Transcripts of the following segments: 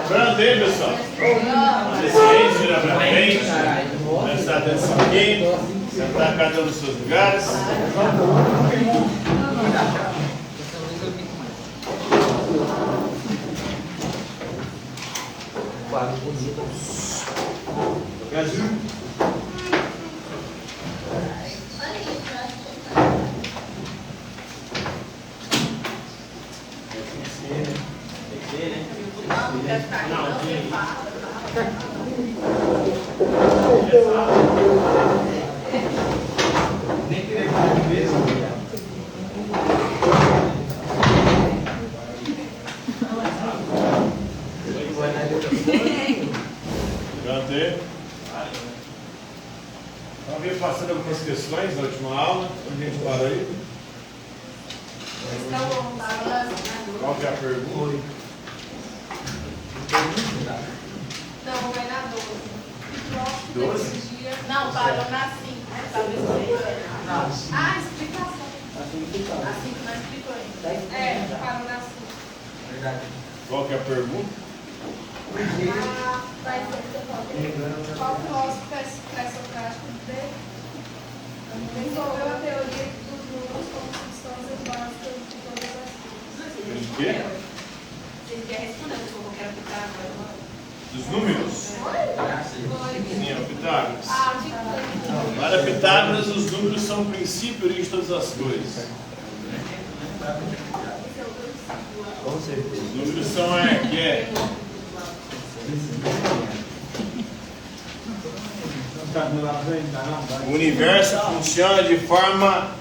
Pronto aí, pessoal? Desciente, vira pra frente. Prestar atenção aqui. Sentar cada um nos seus lugares. Brasil. Então, veio passando algumas questões na última aula, onde a gente parou aí. Qual que é a pergunta? Não, vai na 12. 12? Não, parou na 5. Ah, explicação. Assim que não explicou ainda. Parou na 5. Verdade. Qual que é a pergunta? Qual filósofo pré-socrático desenvolveu a teoria dos números como substâncias básicas de todas as coisas? O quê? Você quer responder? Eu quero ficar agora. Dos números? Sim, é o Pitágoras. Para Pitágoras, os números são o princípio e origem de todas as coisas. Com certeza. Os números são o universo funciona de forma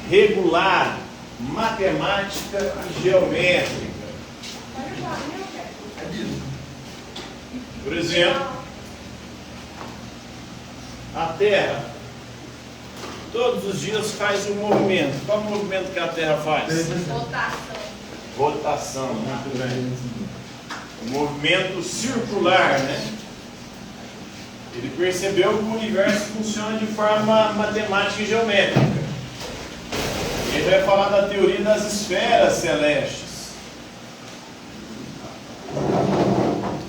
regular, matemática e geométrica. Por exemplo, a Terra todos os dias faz um movimento. Qual é o movimento que a Terra faz? Rotação, muito bem. O movimento circular, né? Ele percebeu que o universo funciona de forma matemática e geométrica. Ele vai falar da teoria das esferas celestes.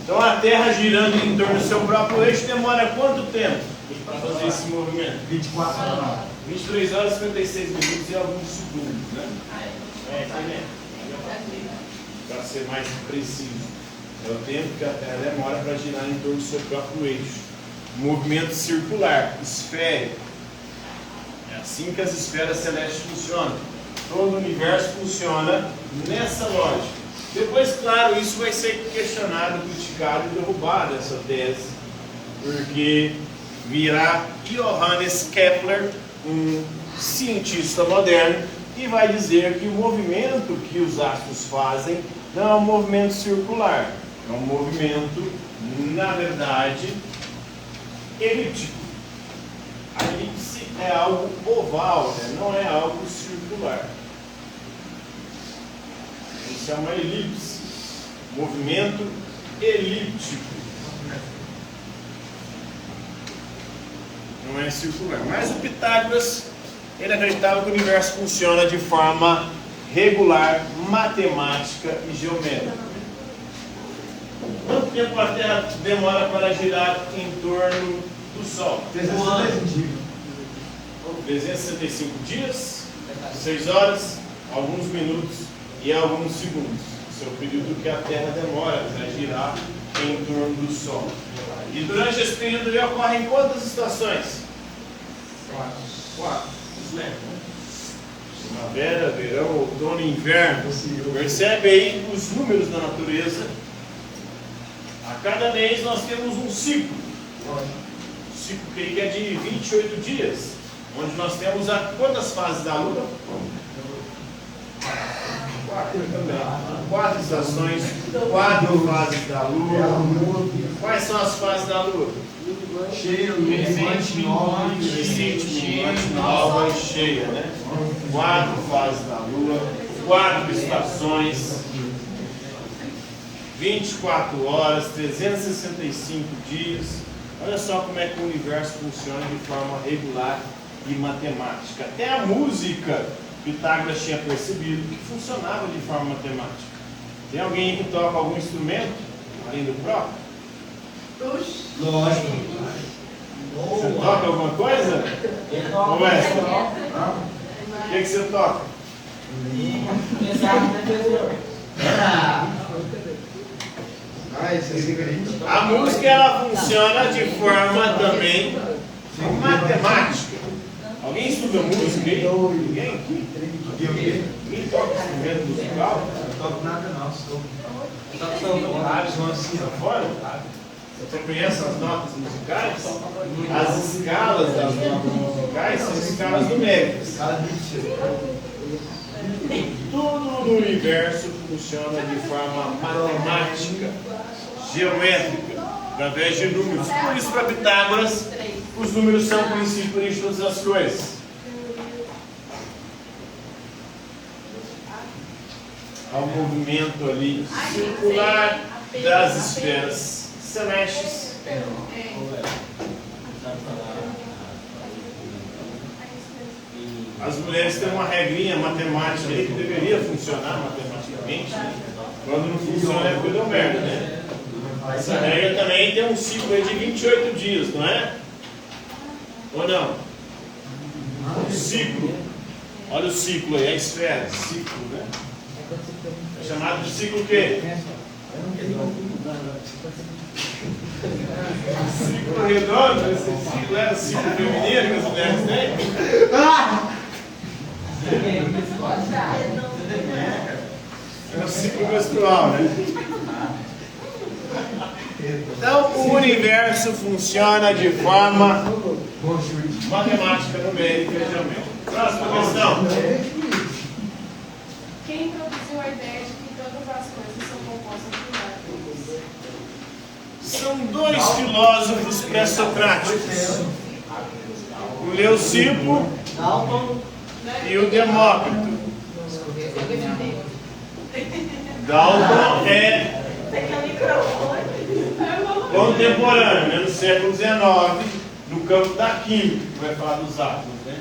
Então a Terra girando em torno do seu próprio eixo demora quanto tempo para fazer esse movimento? 24 horas. 23 horas, 56 minutos e alguns segundos, né? Para ser mais preciso. É o tempo que a Terra demora para girar em torno do seu próprio eixo. Movimento circular, esférico. É assim que as esferas celestes funcionam. Todo o universo funciona nessa lógica. Depois, claro, isso vai ser questionado, criticado e derrubado, essa tese, porque virá Johannes Kepler, um cientista moderno, e vai dizer que o movimento que os astros fazem não é um movimento circular, é um movimento, na verdade, elíptico. A elipse é algo oval, né? Não é algo circular. Isso é uma elipse, movimento elíptico. Não é circular. Mas o Pitágoras, ele acreditava que o universo funciona de forma regular, matemática e geométrica. Quanto tempo a Terra demora para girar em torno do Sol? 365 dias, 6 horas, alguns minutos e alguns segundos. Esse é o período que a Terra demora para girar em torno do Sol. E durante esse período ele ocorre em quantas estações? 4. Primavera, verão, outono e inverno. Percebe aí os números da natureza. A cada mês nós temos um ciclo. Ciclo que é de 28 dias. Onde nós temos quantas fases da Lua? 4 também. 4 estações, 4 fases da Lua. Quais são as fases da Lua? Cheia, Crescente, nova e cheia, né? 4 fases da Lua, 4 estações, 24 horas, 365 dias. Olha só como é que o universo funciona de forma regular e matemática. Até a música, Pitágoras tinha percebido que funcionava de forma matemática. Tem alguém que toca algum instrumento além do próprio? Lógico. Você toca alguma coisa? Ou é? O que você toca? A música ela funciona de forma também matemática. Alguém estuda música aí? Ninguém aqui? Ninguém toca instrumento musical? Não toco nada não, sou. Fora? Você conhece as notas musicais? As escalas das notas musicais são escalas numéricas. Tudo no universo funciona de forma matemática, geométrica, através de números. Por isso, para Pitágoras, os números são o princípio de todas as coisas. Há um movimento ali circular das esferas celestes. As mulheres têm uma regrinha matemática aí que deveria funcionar matematicamente, né? Quando não funciona é porque deu merda, né? Essa regra também tem um ciclo aí de 28 dias, não é? Ou não? Um ciclo. Olha o ciclo aí, a esfera, ciclo, né? É chamado de ciclo o quê? Ciclo redondo, esse ciclo era o ciclo feminino que as mulheres têm? É o ciclo menstrual, né? Então, o universo funciona de forma matemática, numérica e geométrica. Próxima questão. Quem introduziu a ideia de que todas as coisas são compostas por átomos? São dois filósofos pré-socráticos, o Leucipo e o Demócrito. Dalton é contemporâneo, né, no século XIX, no campo da química, que vai falar dos átomos, né?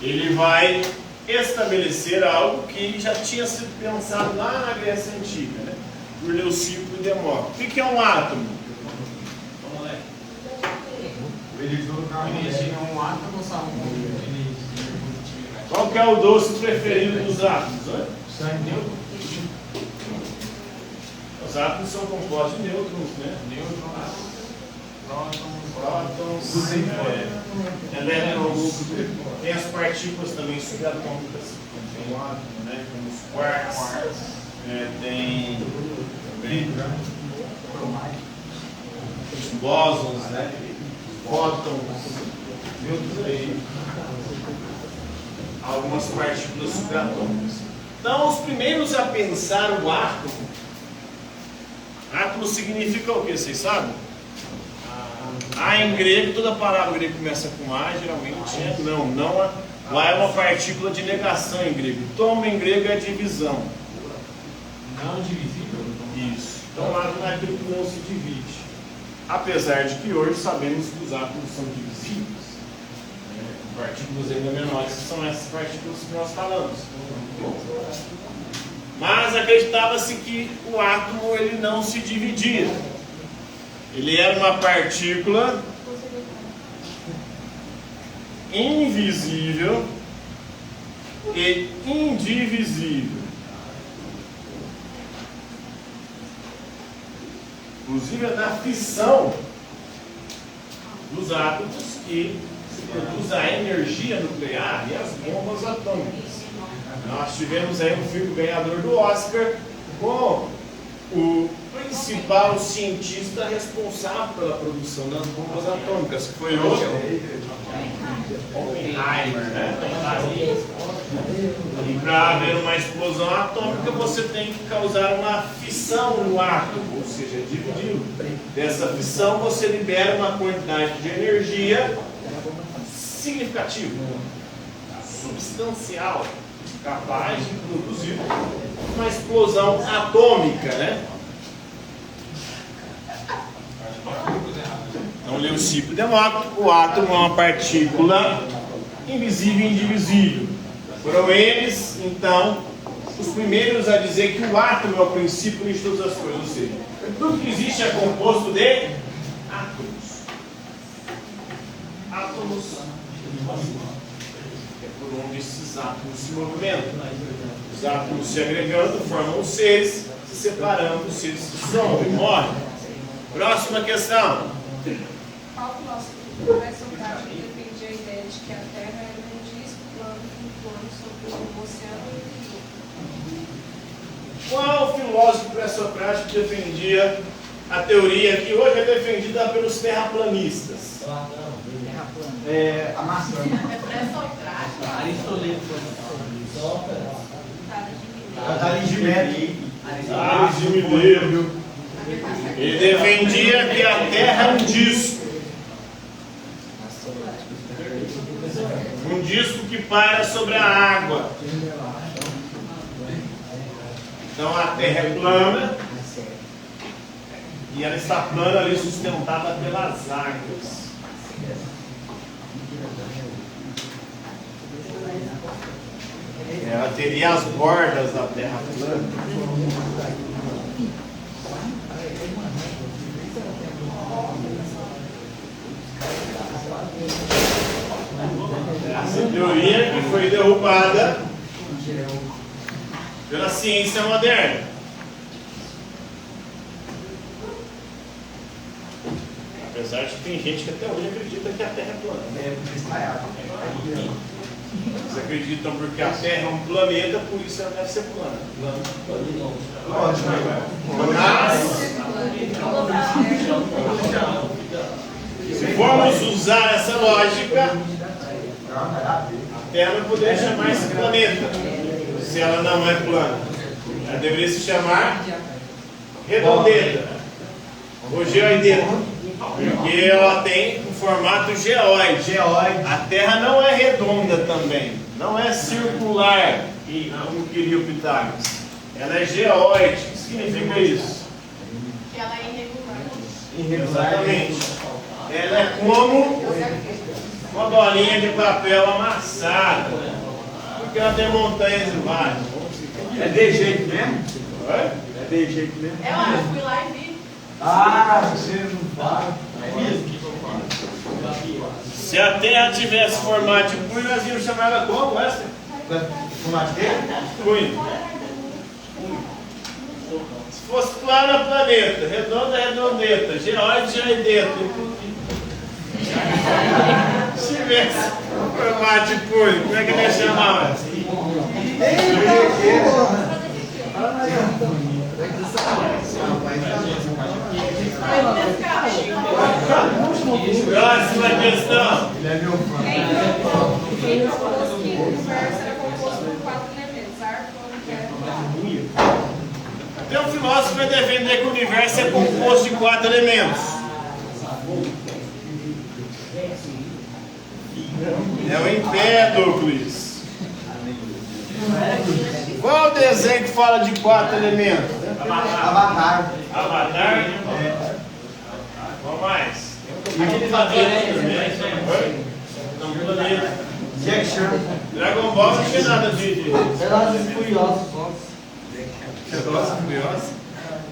Ele vai estabelecer algo que já tinha sido pensado lá na Grécia Antiga, né, por Leucipo e Demócrito. O que é um átomo? Vamos lá. Qual que é o doce preferido dos átomos? Sangue. Os átomos são compostos de nêutrons, né? Prótons, elétrons. Tem as partículas também subatômicas, tem o átomo, né? Tem os quarks, tem também os bósons, né? Fótons, nêutrons aí. Algumas partículas subatômicas. Então, os primeiros a pensar o átomo. Átomo significa o que? Vocês sabem? Em grego, toda palavra grega começa com A, geralmente é não. Lá é uma partícula de negação em grego. Toma em grego é divisão. Não divisível? Isso. Então, átomo é aquilo que não se divide. Apesar de que hoje sabemos que os átomos são divisíveis. Partículas ainda menores são essas partículas que nós falamos. Mas acreditava-se que o átomo ele não se dividia. Ele era uma partícula invisível e indivisível. Inclusive é da fissão dos átomos que se produz a energia nuclear e as bombas atômicas. Nós tivemos aí um filme ganhador do Oscar com o principal cientista responsável pela produção das bombas atômicas, que foi o Oppenheimer, né? E para haver uma explosão atômica, você tem que causar uma fissão no átomo, ou seja, dividir. Dessa fissão, você libera uma quantidade de energia significativa, substancial, capaz de produzir uma explosão atômica, né? Então, Leucipo e Demócrito, o átomo é uma partícula invisível e indivisível. Foram eles, então, os primeiros a dizer que o átomo é o princípio de todas as coisas. Ou seja, tudo que existe é composto de átomos. Átomos é por onde esses átomos se movimentam. Os átomos se agregando formam os seres, se separando, os seres se dissolvem, morrem. Próxima questão. Qual filósofo pré-socrático defendia a ideia de que a Terra era um disco plano flutuando sobre o oceano e Qual filósofo pré-socrático defendia a teoria que hoje é defendida pelos terraplanistas? A maçã. é pré-socrático? Tales de Mileto. Tales de Mileto. Ele defendia que a Terra é um disco. Um disco que paira sobre a água. Então a Terra é plana e ela está plana ali, sustentada pelas águas. Ela teria as bordas da Terra plana. Essa teoria que foi derrubada pela ciência moderna. Apesar de que tem gente que até hoje acredita que a Terra é plana. Eles acreditam porque a Terra é um planeta, por isso ela deve ser plana. Lógico. Mas, se formos usar essa lógica, a Terra não poderia chamar esse planeta, se ela não é plana. Ela deveria se chamar redondeta, ou geoideta. Porque ela tem um formato geóide. A Terra não é redonda também. Não é circular, como queria o Pitágoras. Ela é geóide. O que significa isso? Que ela é irregular. Exatamente. Ela é como uma bolinha de papel amassada. Porque ela tem montanhas e vales. É de jeito mesmo? Oi? É de jeito mesmo? Eu fui lá e vi. Você não fala. Se a Terra tivesse formato de punho, nós íamos chamar ela como essa? Formato de quê? Punho. Se fosse plana, planeta. Redonda, redondeta. Geóide, geoideta. Se tivesse formato de punho, como é que ele ia chamar? Próxima questão. Ele é meu fã. Quem propôs que o universo era composto por 4 elementos: ar, fogo, terra e Tem um filósofo que vai defender que o universo é composto de 4 elementos. É o Empédocles. Qual o desenho que fala de 4 elementos? Avatar. Avatar? Qual mais? Aquele planeta também. Não, planeta. Jack Chan. Dragon Ball não tinha nada de... Velozes e Furiosos. Velozes e Furiosos.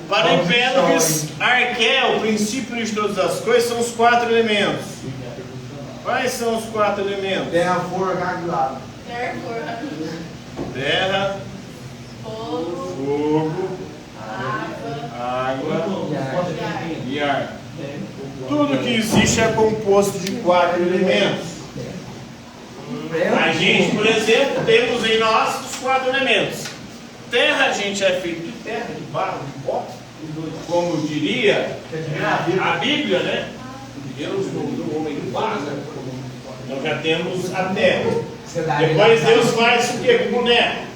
Para Empédocles, Arqué, o princípio de todas as coisas, são os 4 elementos. Quais são os 4 elementos? Terra, fogo, água Terra, fogo, fogo, água e ar. Tudo que existe é composto de 4 elementos. A gente, por exemplo, temos em nós os 4 elementos. Terra, a gente é feito de terra, de barro, de pó. Como diria a Bíblia, né? Deus do homem do barro. Nós já temos a terra. Depois Deus faz o que com o boneco?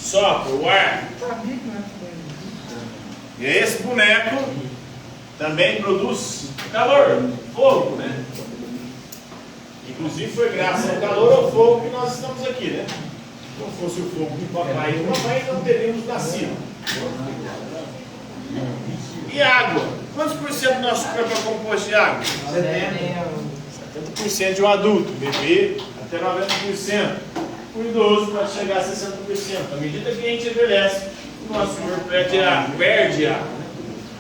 Sopra o ar. E esse boneco também produz calor, fogo, né? Inclusive foi graças ao calor ao fogo que nós estamos aqui, né? Se não fosse o fogo do papai e da mamãe, não teríamos nascido. E água? Quantos por cento do nosso corpo é composto de água? 70% de um adulto, bebê até 90%. o idoso pode chegar a 60%. À medida que a gente envelhece, o nosso corpo perde ar.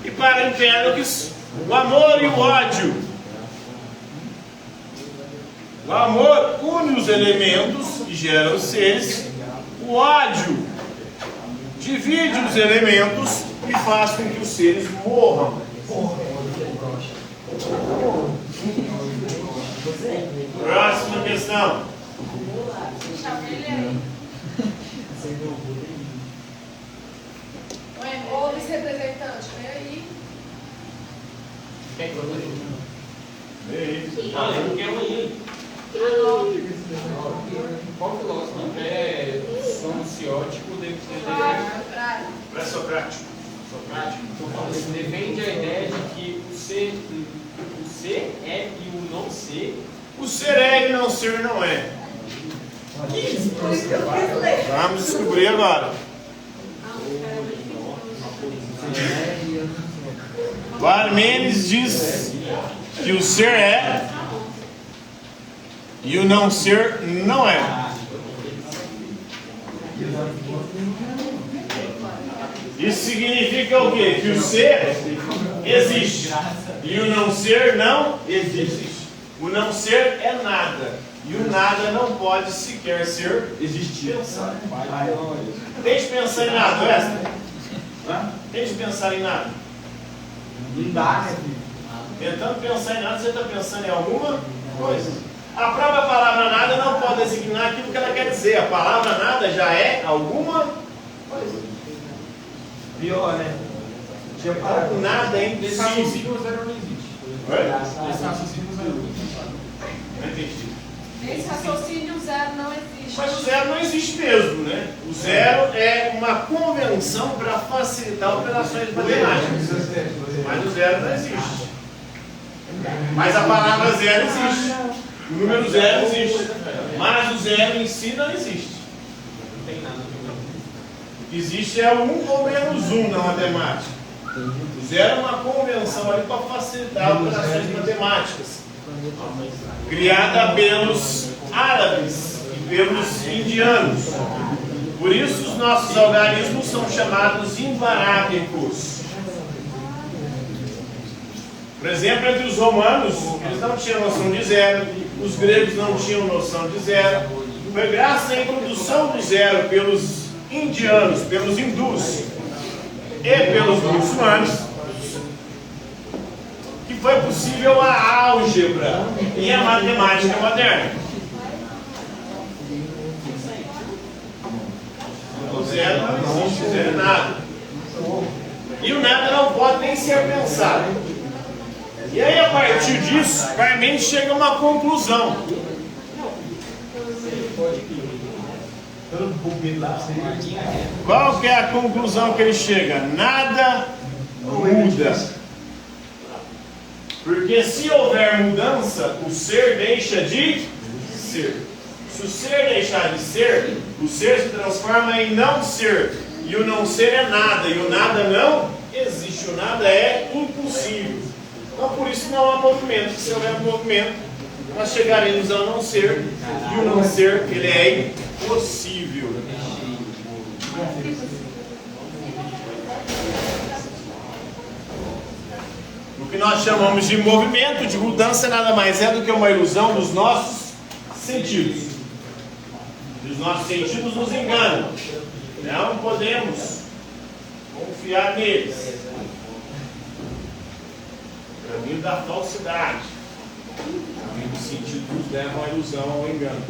E para Empédocles, o amor e o ódio. O amor une os elementos que geram os seres. O ódio divide os elementos e faz com que os seres morram. Próxima questão. Chama ele aí. Ô, vice-representante, vem aí. Quer que eu leia? Ah, eu quero ler. Qual filósofo é sociótico Pré-socrático. defende a ideia de que o ser é e o não ser? O ser é e não ser não é. Por isso que eu quis ler. Vamos descobrir agora. O Armênides diz que o ser é e o não ser não é. Isso significa o quê? Que o ser existe e o não ser não existe. O não ser é nada e o nada não pode sequer ser existir. Tente pensar em nada, Wesley. Tente pensar em nada. Não dá, né? Tentando pensar em nada, você está pensando em alguma coisa. A própria palavra nada não pode designar aquilo que ela quer dizer. A palavra nada já é alguma coisa. Pior, né? O nada é Esse impossível. raciocínio zero não existe. Oi? Esse raciocínio zero não existe. Não entendi. Esse raciocínio zero não existe. Mas o zero não existe mesmo, né? O zero é uma convenção para facilitar operações matemáticas. Mas o zero não existe. Mas a palavra zero existe. O número zero existe. Mas o zero em si não existe. Não tem nada. O que existe é um ou menos um na matemática. O zero é uma convenção ali para facilitar operações matemáticas. Criada pelos árabes e pelos indianos. Por isso os nossos algarismos são chamados invarábicos. Por exemplo, entre os romanos, eles não tinham noção de zero, os gregos não tinham noção de zero. Foi graças à introdução do zero pelos indianos, pelos hindus e pelos muçulmanos que foi possível a álgebra e a matemática moderna. O zero não existe, o zero é nada. E o nada não pode nem ser pensado. E aí, a partir disso, Parmênides chega a uma conclusão. Qual que é a conclusão que ele chega? Nada muda. Porque se houver mudança, o ser deixa de ser. Se o ser deixar de ser, o ser se transforma em não ser. E o não ser é nada. E o nada não existe. O nada é impossível. Então por isso não há movimento. Se houver movimento, nós chegaremos ao não ser. E o não ser, ele é impossível. O que nós chamamos de movimento, de mudança, nada mais é do que uma ilusão dos nossos sentidos. E os nossos sentidos nos enganam. Não podemos confiar neles. O caminho da falsidade. O caminho dos sentidos nos leva à ilusão, ao engano.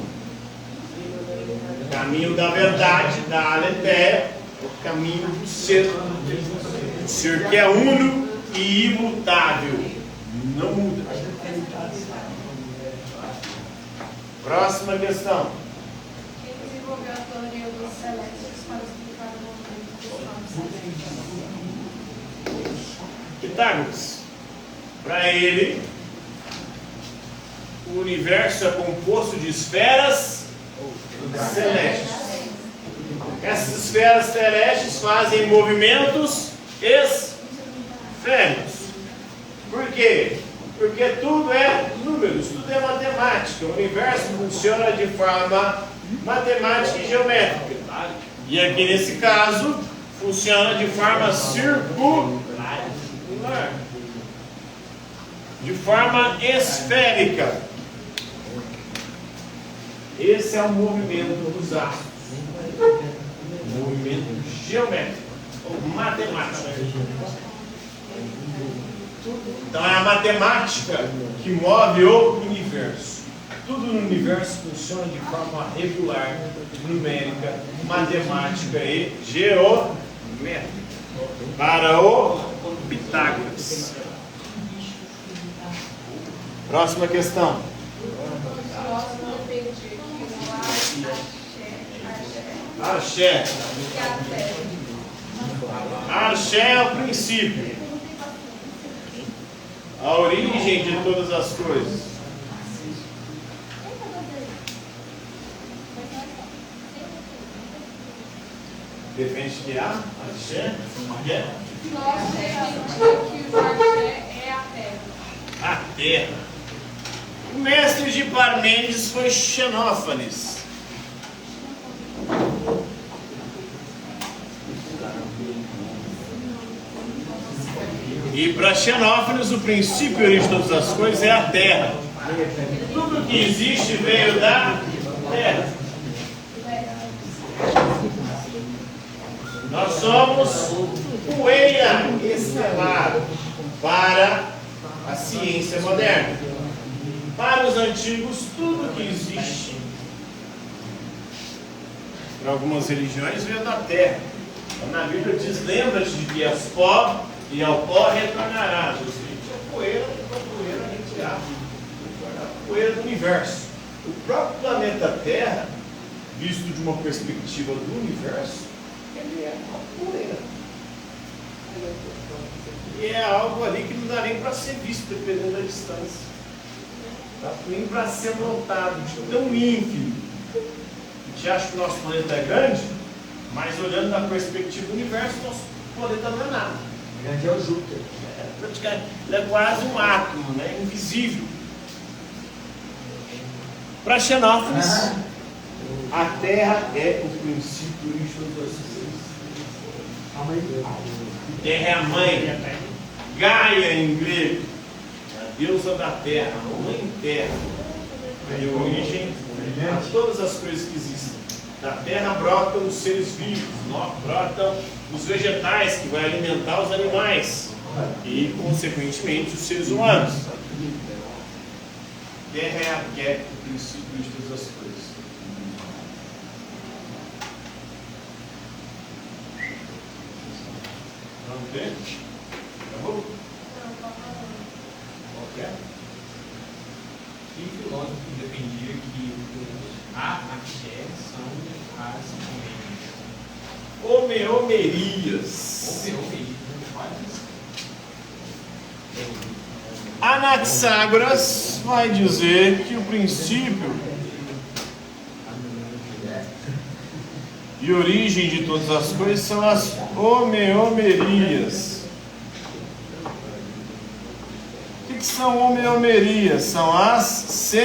O caminho da verdade, da aletheia, é o caminho do ser. O ser que é uno e imutável. Não muda. Próxima questão. Quem desenvolveu a teoria dos celestes para explicar o movimento dos corpos? Pitágoras. Para ele, o universo é composto de esferas celestes. Essas esferas celestes fazem movimentos esféricos. Por quê? Porque tudo é números, tudo é matemática. O universo funciona de forma matemática e geométrica. E aqui nesse caso, funciona de forma circular, de forma esférica. Esse é o movimento dos astros. Movimento geométrico ou matemático. Então é a matemática que move o universo. Tudo no universo funciona de forma regular, numérica, matemática e geométrica. Para o Pitágoras. Próxima questão. Próximo eu entendi que o Axé. e a terra. Axé é o princípio, a origem de todas as coisas. Defende que há axé? Nós entendemos que o axé é a terra. A terra. O mestre de Parmênides foi Xenófanes. E para Xenófanes, o princípio e origem de todas as coisas é a terra. Tudo que existe veio da terra. Nós somos poeira estelar para a ciência moderna. Para os antigos, tudo que existe, para algumas religiões, veio da terra. Então, na Bíblia diz: lembra-te de que és pó e ao pó retornarás. Ou seja, a poeira a gente acha. A poeira do universo. O próprio planeta Terra, visto de uma perspectiva do universo, ele é uma poeira. E é algo ali que não dá nem para ser visto, dependendo da distância. Não dá nem para ser notado, de tão ínfimo. A gente acha que o nosso planeta é grande, mas olhando da perspectiva do universo, nosso planeta não é nada. Grande é o Júpiter. Ele é quase um átomo, né? Invisível. Para Xenófanes, a Terra é o princípio de todas as coisas. Terra é a mãe. Gaia em grego, a deusa da terra, a mãe terra. Deu origem a todas as coisas que existem. Da terra brotam os seres vivos, brotam os vegetais que vai alimentar os animais e, consequentemente, os seres humanos. Terra é o princípio de todas as coisas. Vamos ver? Acabou? Ok. Que filósofo defendia que a axé são as Homeomerias. Anaxágoras vai dizer que o princípio e origem de todas as coisas são as homeomerias. O que são homeomerias? São as sementes.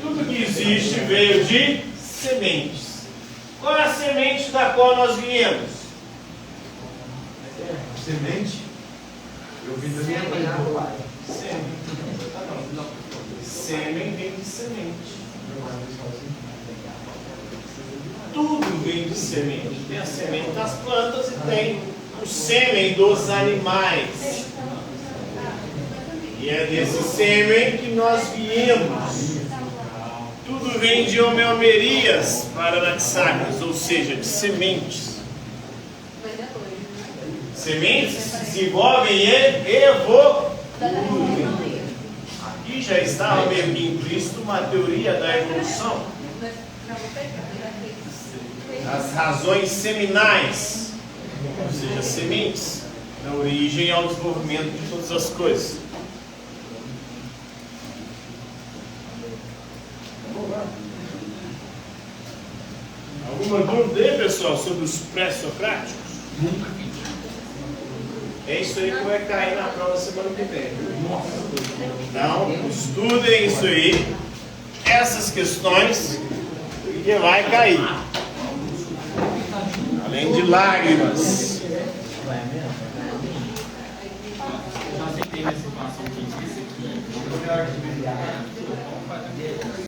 Tudo que existe veio de sementes. Qual é a semente da qual nós viemos? Semente? Eu vim da minha mãe. Sêmen vem de semente. Tudo vem de semente. Tem a semente das plantas e tem o sêmen dos animais. E é desse sêmen que nós viemos. Tudo vem de homeomerias para Anaxágoras, ou seja, de sementes. Sementes se desenvolvem e evoluem. Aqui já está implícito uma teoria da evolução. As razões seminais, ou seja, sementes, da origem ao desenvolvimento de todas as coisas. Alguma dúvida aí, pessoal, sobre os pré-socráticos? Nunca vi. É isso aí que vai cair na prova semana que vem. Então, estudem isso aí. essas questões que vai cair. Além de lágrimas. Já aceitei minha situação que disse aqui.